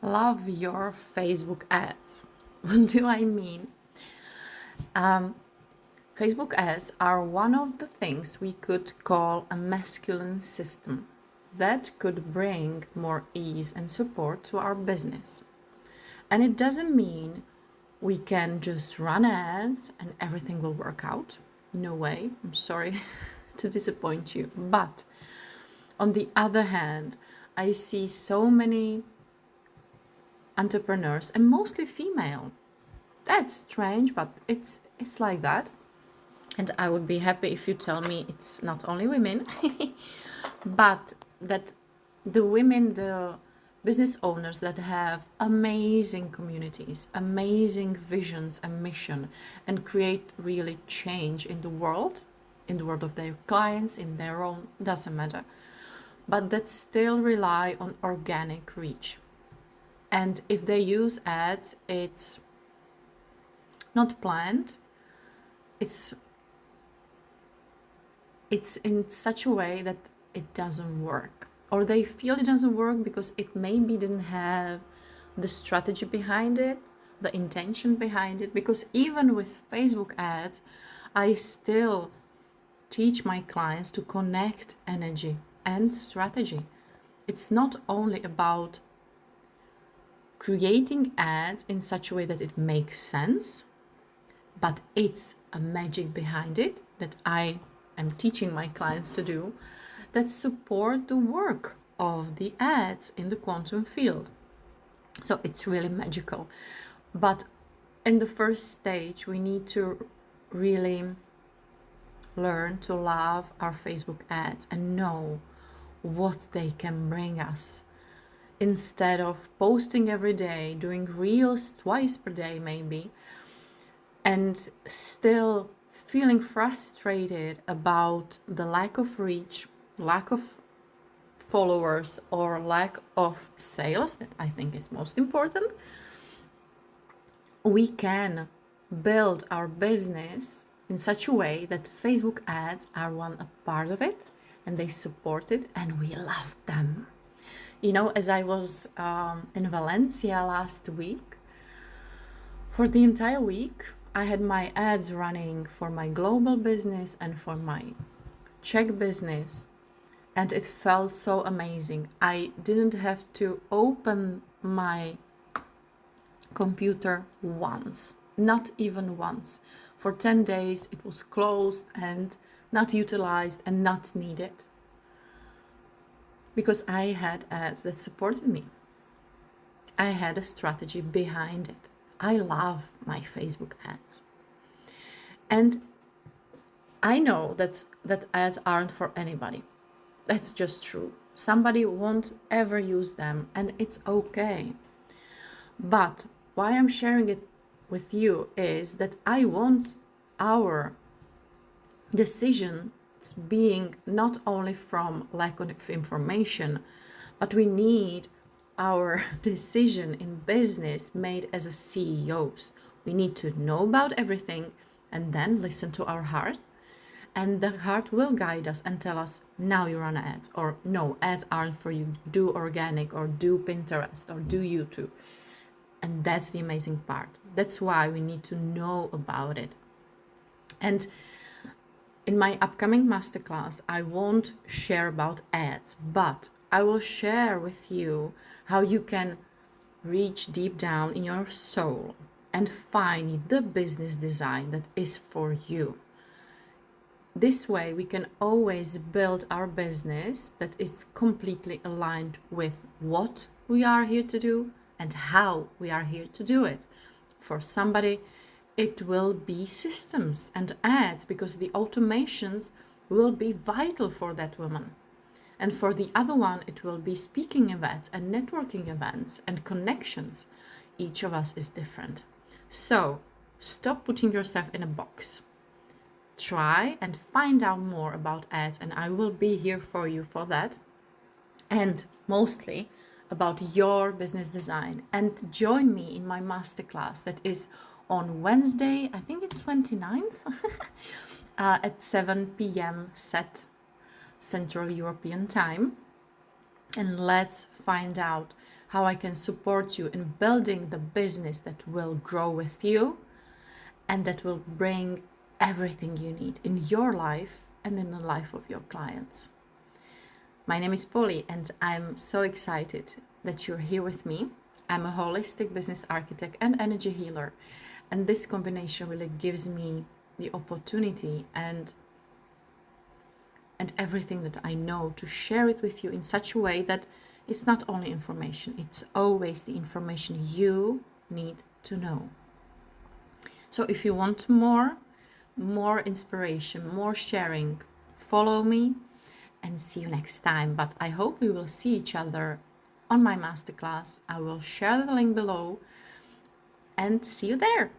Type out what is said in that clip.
love your Facebook ads. What do I mean? Facebook ads are one of the things we could call a masculine system that could bring more ease and support to our business. And it doesn't mean we can just run ads and everything will work out. No way. I'm sorry to disappoint you. But on the other hand, I see so many entrepreneurs, and mostly female. That's strange, but it's like that. And I would be happy if you tell me it's not only women, but that the women, the business owners that have amazing communities, amazing visions and mission, and create really change in the world of their clients, in their own, doesn't matter, but that still rely on organic reach. And if they use ads, it's not planned. It's in such a way that it doesn't work. Or they feel it doesn't work because it maybe didn't have the strategy behind it, the intention behind it. Because even with Facebook ads, I still teach my clients to connect energy and strategy. It's not only about creating ads in such a way that it makes sense, but it's a magic behind it that I am teaching my clients to do that support the work of the ads in the quantum field. So it's really magical. But in the first stage, we need to really learn to love our Facebook ads and know what they can bring us. Instead of posting every day, doing reels twice per day maybe, and still feeling frustrated about the lack of reach, lack of followers, or lack of sales, that I think is most important, we can build our business in such a way that Facebook ads are a part of it, and they support it, and we love them. You know, as I was in Valencia last week, for the entire week, I had my ads running for my global business and for my Czech business, and it felt so amazing. I didn't have to open my computer once, not even once. For 10 days, it was closed and not utilized and not needed, because I had ads that supported me. I had a strategy behind it. I love my Facebook ads. And I know that ads aren't for anybody. That's just true. Somebody won't ever use them, and it's okay. But why I'm sharing it with you is that I want our decisions being not only from lack of information, but we need our decision in business made as a CEOs. We need to know about everything and then listen to our heart. And the heart will guide us and tell us, now you run ads, or no, ads aren't for you. Do organic, or do Pinterest, or do YouTube. And that's the amazing part. That's why we need to know about it. And in my upcoming masterclass, I won't share about ads, but I will share with you how you can reach deep down in your soul and find the business design that is for you. This way, we can always build our business that is completely aligned with what we are here to do and how we are here to do it. For somebody, it will be systems and ads, because the automations will be vital for that woman. And for the other one, it will be speaking events and networking events and connections. Each of us is different. So stop putting yourself in a box. Try and find out more about ads, and I will be here for you for that. And mostly about your business design. And join me in my masterclass that is on Wednesday, I think it's 29th, at 7 p.m. set Central European time. And let's find out how I can support you in building the business that will grow with you and that will bring everything you need in your life and in the life of your clients. My name is Poli, and I'm so excited that you're here with me. I'm a holistic business architect and energy healer, and this combination really gives me the opportunity and everything that I know to share it with you in such a way that it's not only information, it's always the information you need to know. So if you want more inspiration, more sharing, follow me and see you next time. But I hope we will see each other on my masterclass. I will share the link below and see you there.